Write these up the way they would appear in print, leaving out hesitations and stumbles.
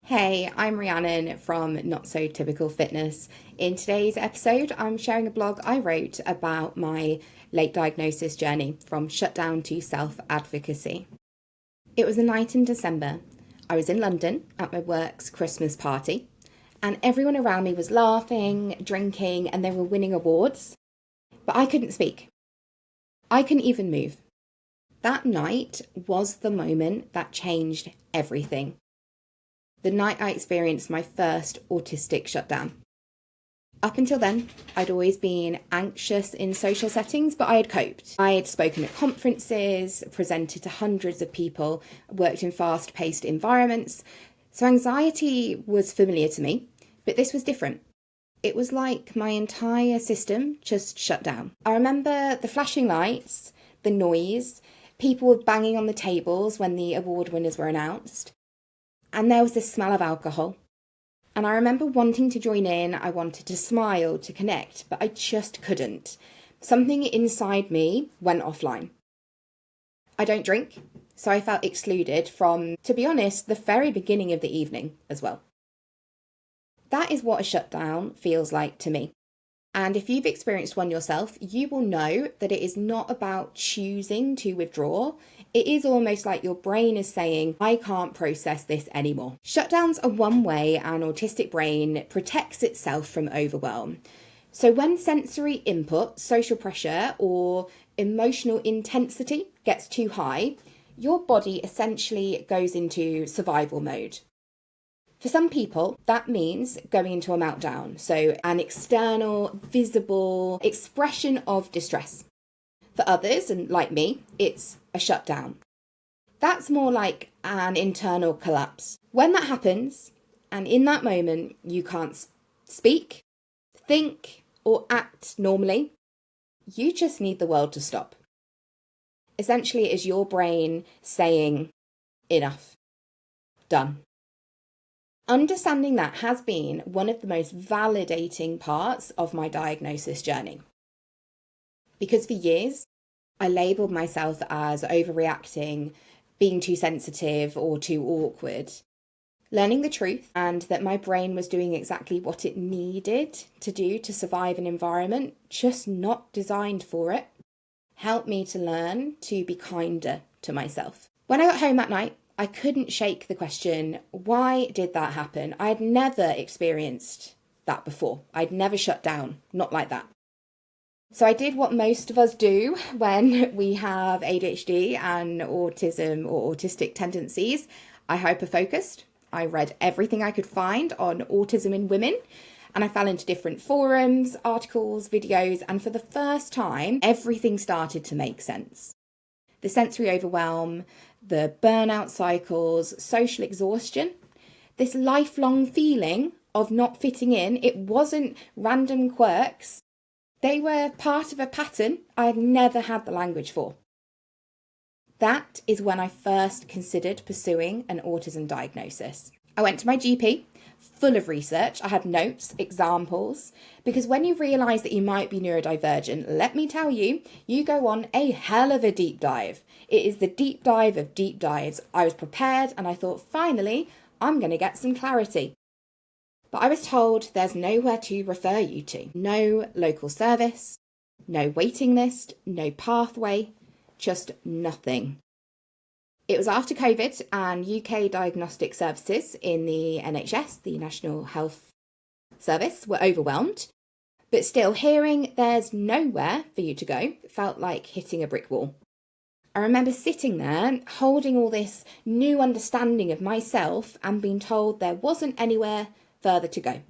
Hey, I'm Rhiannon from Not So Typical Fitness. In today's episode, I'm sharing a blog I wrote about my late diagnosis journey from Shutdown to Self-Advocacy. It was a night in December. I was in London at my work's Christmas party, and everyone around me was laughing, drinking, and they were winning awards. But I couldn't speak. I couldn't even move. That night was the moment that changed everything. The night I experienced my first autistic shutdown. Up until then, I'd always been anxious in social settings, but I had coped. I had spoken at conferences, presented to hundreds of people, worked in fast-paced environments, so anxiety was familiar to me, but this was different. It was like my entire system just shut down. I remember the flashing lights, the noise, people were banging on the tables when the award winners were announced. And there was this smell of alcohol. And I remember wanting to join in, I wanted to smile, to connect, but I just couldn't. Something inside me went offline. I don't drink, so I felt excluded from, to be honest, the very beginning of the evening as well. That is what a shutdown feels like to me. And if you've experienced one yourself, you will know that it is not about choosing to withdraw. It is almost like your brain is saying, I can't process this anymore. Shutdowns are one way an autistic brain protects itself from overwhelm. So when sensory input, social pressure, or emotional intensity gets too high, your body essentially goes into survival mode. For some people, that means going into a meltdown, so an external, visible expression of distress. For others, and like me, it's a shutdown. That's more like an internal collapse. When that happens, and in that moment, you can't speak, think, or act normally, you just need the world to stop. Essentially, it is your brain saying, enough, done. Understanding that has been one of the most validating parts of my diagnosis journey. Because for years, I labelled myself as overreacting, being too sensitive or too awkward. Learning the truth and that my brain was doing exactly what it needed to do to survive an environment just not designed for it, helped me to learn to be kinder to myself. When I got home that night, I couldn't shake the question, why did that happen? I had never experienced that before. I'd never shut down, not like that. So I did what most of us do when we have ADHD and autism or autistic tendencies. I hyper-focused. I read everything I could find on autism in women, and I fell into different forums, articles, videos, and for the first time, everything started to make sense. The sensory overwhelm, the burnout cycles, social exhaustion, this lifelong feeling of not fitting in, it wasn't random quirks. They were part of a pattern I had never had the language for. That is when I first considered pursuing an autism diagnosis. I went to my GP, full of research. I had notes, examples, because when you realise that you might be neurodivergent, let me tell you, you go on a hell of a deep dive. It is the deep dive of deep dives. I was prepared and I thought, finally, I'm going to get some clarity. But I was told there's nowhere to refer you to. No local service, no waiting list, no pathway, just nothing. It was after COVID and UK diagnostic services in the NHS, the National Health Service, were overwhelmed. But still, hearing there's nowhere for you to go felt like hitting a brick wall. I remember sitting there, holding all this new understanding of myself and being told there wasn't anywhere further to go.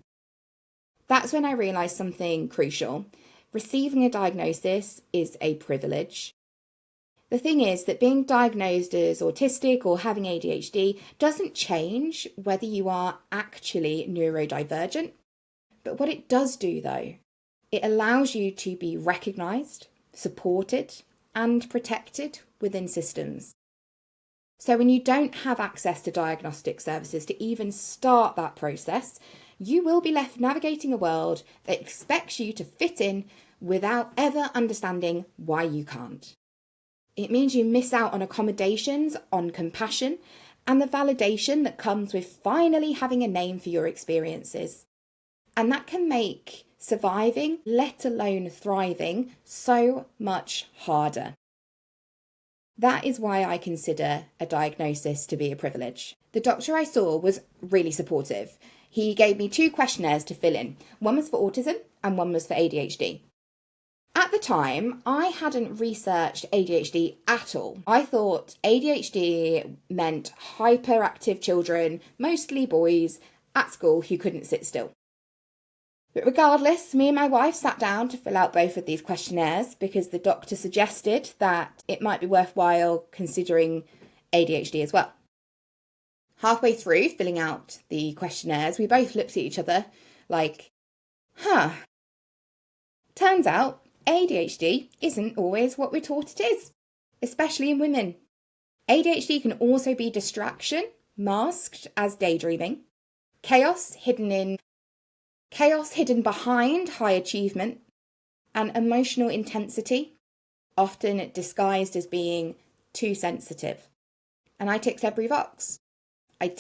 That's when I realised something crucial. Receiving a diagnosis is a privilege. The thing is that being diagnosed as autistic or having ADHD doesn't change whether you are actually neurodivergent. But what it does do, though, it allows you to be recognised, supported, and protected within systems. So when you don't have access to diagnostic services to even start that process, you will be left navigating a world that expects you to fit in without ever understanding why you can't. It means you miss out on accommodations, on compassion, and the validation that comes with finally having a name for your experiences. And that can make surviving, let alone thriving, so much harder. That is why I consider a diagnosis to be a privilege. The doctor I saw was really supportive. He gave me 2 questionnaires to fill in. One was for autism and one was for ADHD. At the time, I hadn't researched ADHD at all. I thought ADHD meant hyperactive children, mostly boys, at school who couldn't sit still. But regardless, me and my wife sat down to fill out both of these questionnaires because the doctor suggested that it might be worthwhile considering ADHD as well. Halfway through filling out the questionnaires, we both looked at each other like, turns out ADHD isn't always what we're taught it is, especially in women. ADHD can also be distraction, masked as daydreaming, chaos hidden behind high achievement, and emotional intensity, often disguised as being too sensitive. And I ticked every box. I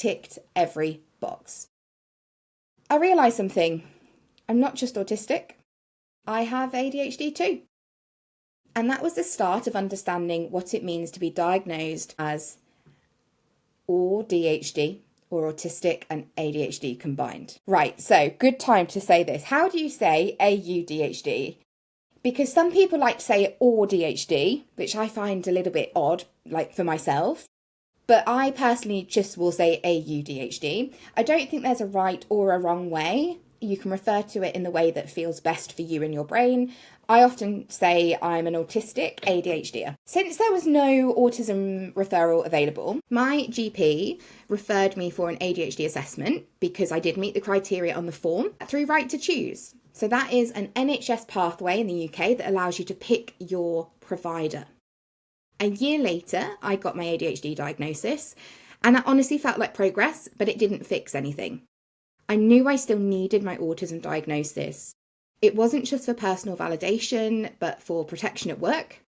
realised something. I'm not just autistic. I have ADHD too. And that was the start of understanding what it means to be diagnosed as ADHD, or autistic and ADHD combined. Right, so good time to say this. How do you say AUDHD? Because some people like to say ADHD, which I find a little bit odd, like for myself. But I personally just will say AUDHD. I don't think there's a right or a wrong way. You can refer to it in the way that feels best for you and your brain. I often say I'm an autistic ADHDer. Since there was no autism referral available, my GP referred me for an ADHD assessment because I did meet the criteria on the form through Right to Choose. So that is an NHS pathway in the UK that allows you to pick your provider. A year later, I got my ADHD diagnosis, and that honestly felt like progress, but it didn't fix anything. I knew I still needed my autism diagnosis. It wasn't just for personal validation, but for protection at work.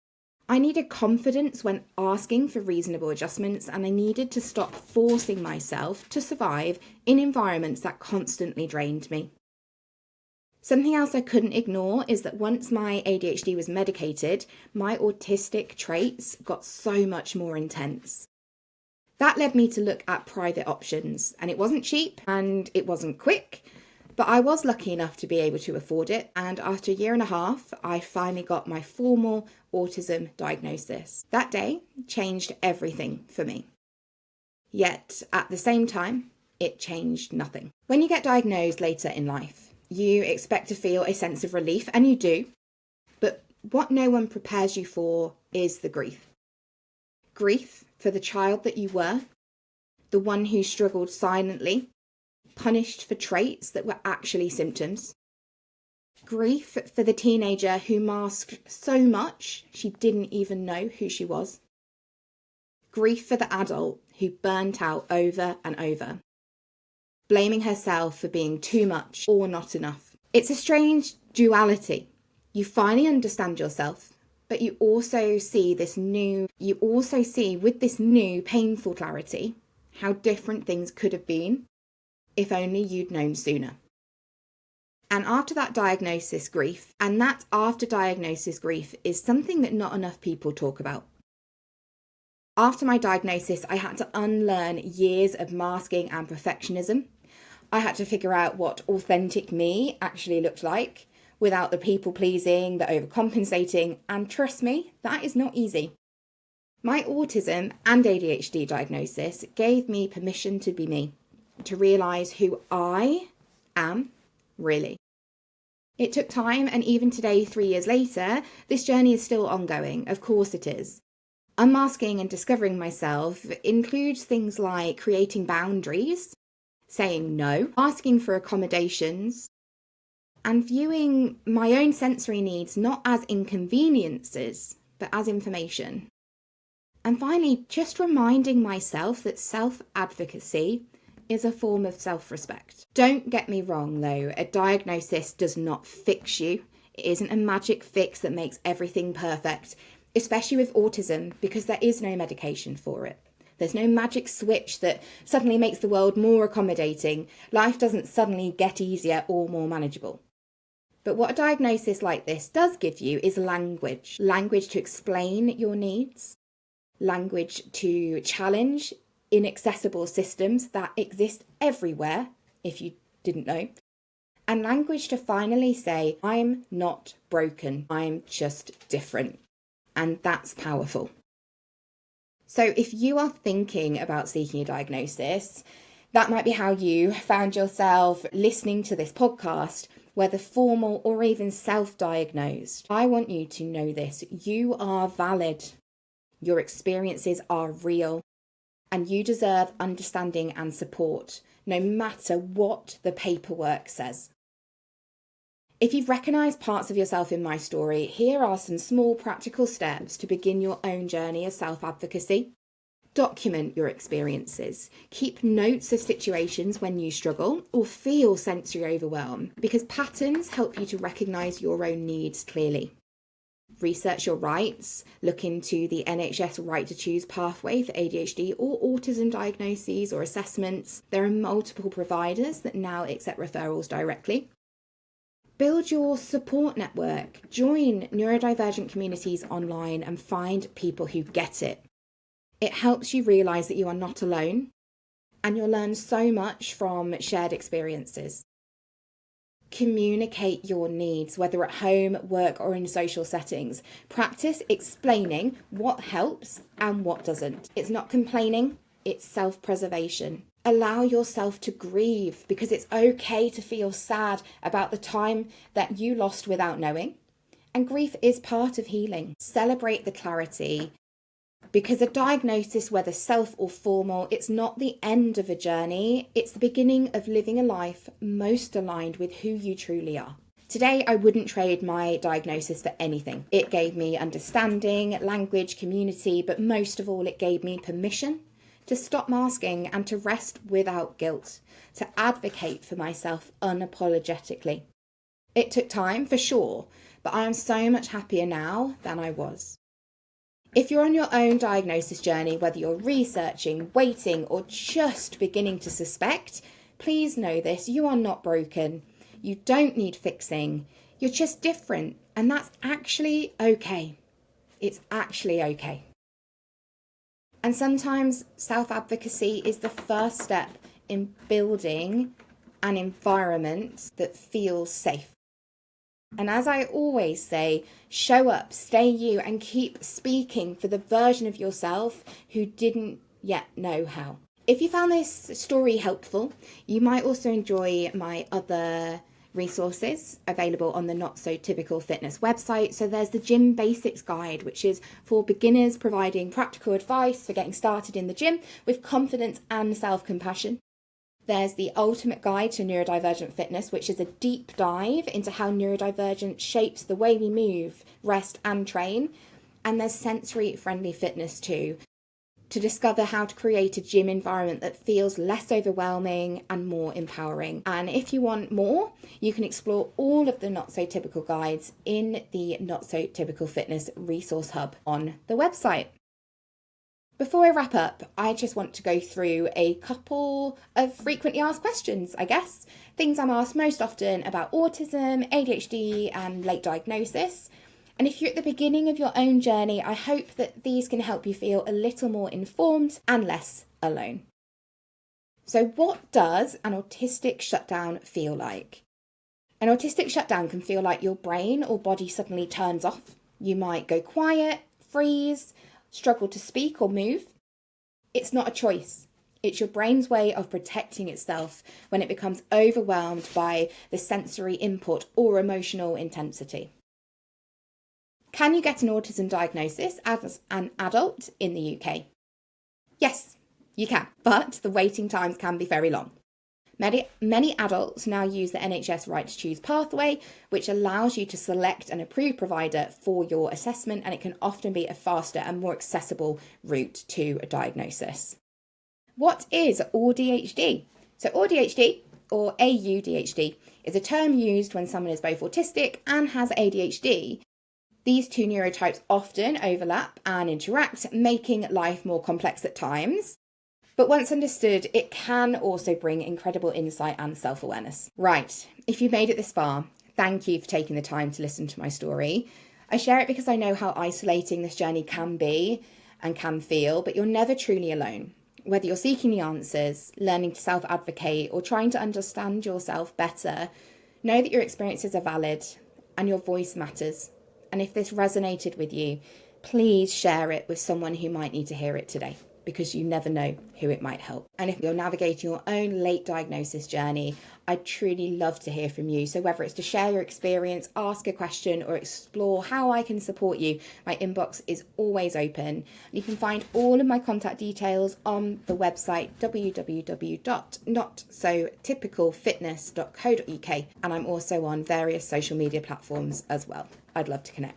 I needed confidence when asking for reasonable adjustments, and I needed to stop forcing myself to survive in environments that constantly drained me. Something else I couldn't ignore is that once my ADHD was medicated, my autistic traits got so much more intense. That led me to look at private options, and it wasn't cheap and it wasn't quick, but I was lucky enough to be able to afford it, and after a year and a half, I finally got my formal autism diagnosis. That day changed everything for me. Yet, at the same time, it changed nothing. When you get diagnosed later in life, you expect to feel a sense of relief, and you do, but what no one prepares you for is the grief. Grief for the child that you were, the one who struggled silently, punished for traits that were actually symptoms. Grief for the teenager who masked so much she didn't even know who she was. Grief for the adult who burnt out over and over, blaming herself for being too much or not enough. It's a strange duality. You finally understand yourself, but you also see with this new painful clarity how different things could have been if only you'd known sooner. And after diagnosis grief is something that not enough people talk about. After my diagnosis, I had to unlearn years of masking and perfectionism. I had to figure out what authentic me actually looked like without the people-pleasing, the overcompensating, and trust me, that is not easy. My autism and ADHD diagnosis gave me permission to be me, to realise who I am really. It took time, and even today, 3 years later, this journey is still ongoing. Of course it is. Unmasking and discovering myself includes things like creating boundaries, saying no, asking for accommodations, and viewing my own sensory needs not as inconveniences, but as information. And finally, just reminding myself that self-advocacy is a form of self-respect. Don't get me wrong though, a diagnosis does not fix you. It isn't a magic fix that makes everything perfect, especially with autism, because there is no medication for it. There's no magic switch that suddenly makes the world more accommodating. Life doesn't suddenly get easier or more manageable. But what a diagnosis like this does give you is language. Language to explain your needs. Language to challenge inaccessible systems that exist everywhere, if you didn't know. And language to finally say, I'm not broken, I'm just different. And that's powerful. So if you are thinking about seeking a diagnosis, that might be how you found yourself listening to this podcast, whether formal or even self-diagnosed. I want you to know this. You are valid. Your experiences are real. And you deserve understanding and support, no matter what the paperwork says. If you've recognised parts of yourself in my story, here are some small practical steps to begin your own journey of self-advocacy. Document your experiences. Keep notes of situations when you struggle or feel sensory overwhelm, because patterns help you to recognise your own needs clearly. Research your rights. Look into the NHS right to choose pathway for ADHD or autism diagnoses or assessments. There are multiple providers that now accept referrals directly. Build your support network. Join neurodivergent communities online and find people who get it. It helps you realise that you are not alone, and you'll learn so much from shared experiences. Communicate your needs, whether at home, work, or in social settings. Practice explaining what helps and what doesn't. It's not complaining, it's self-preservation. Allow yourself to grieve, because it's okay to feel sad about the time that you lost without knowing. And grief is part of healing. Celebrate the clarity, because a diagnosis, whether self or formal, it's not the end of a journey. It's the beginning of living a life most aligned with who you truly are. Today, I wouldn't trade my diagnosis for anything. It gave me understanding, language, community, but most of all, it gave me permission to stop masking and to rest without guilt, to advocate for myself unapologetically. It took time, for sure, but I am so much happier now than I was. If you're on your own diagnosis journey, whether you're researching, waiting, or just beginning to suspect, please know this: you are not broken. You don't need fixing. You're just different, and that's actually okay. It's actually okay. And sometimes self-advocacy is the first step in building an environment that feels safe. And as I always say, show up, stay you, and keep speaking for the version of yourself who didn't yet know how. If you found this story helpful, you might also enjoy my other resources available on the Not So Typical Fitness website. So there's the Gym Basics Guide, which is for beginners, providing practical advice for getting started in the gym with confidence and self-compassion. There's the Ultimate Guide to Neurodivergent Fitness, which is a deep dive into how neurodivergent shapes the way we move, rest and train. And there's Sensory Friendly Fitness too, to discover how to create a gym environment that feels less overwhelming and more empowering. And if you want more, you can explore all of the Not So Typical guides in the Not So Typical Fitness Resource Hub on the website. Before I wrap up, I just want to go through a couple of frequently asked questions, I guess. Things I'm asked most often about autism, ADHD, and late diagnosis. And if you're at the beginning of your own journey, I hope that these can help you feel a little more informed and less alone. So what does an autistic shutdown feel like? An autistic shutdown can feel like your brain or body suddenly turns off. You might go quiet, freeze, struggle to speak or move. It's not a choice. It's your brain's way of protecting itself when it becomes overwhelmed by the sensory input or emotional intensity. Can you get an autism diagnosis as an adult in the UK? Yes, you can, but the waiting times can be very long. Many adults now use the NHS right to choose pathway, which allows you to select an approved provider for your assessment, and it can often be a faster and more accessible route to a diagnosis. What is ADHD? So ADHD, or AUDHD, is a term used when someone is both autistic and has ADHD. These two neurotypes often overlap and interact, making life more complex at times. But once understood, it can also bring incredible insight and self-awareness. Right, if you've made it this far, thank you for taking the time to listen to my story. I share it because I know how isolating this journey can be and can feel, but you're never truly alone. Whether you're seeking the answers, learning to self-advocate, or trying to understand yourself better, know that your experiences are valid and your voice matters. And if this resonated with you, please share it with someone who might need to hear it today, because you never know who it might help. And if you're navigating your own late diagnosis journey, I'd truly love to hear from you. So whether it's to share your experience, ask a question, or explore how I can support you, my inbox is always open. You can find all of my contact details on the website www.notsotypicalfitness.co.uk, and I'm also on various social media platforms as well. I'd love to connect.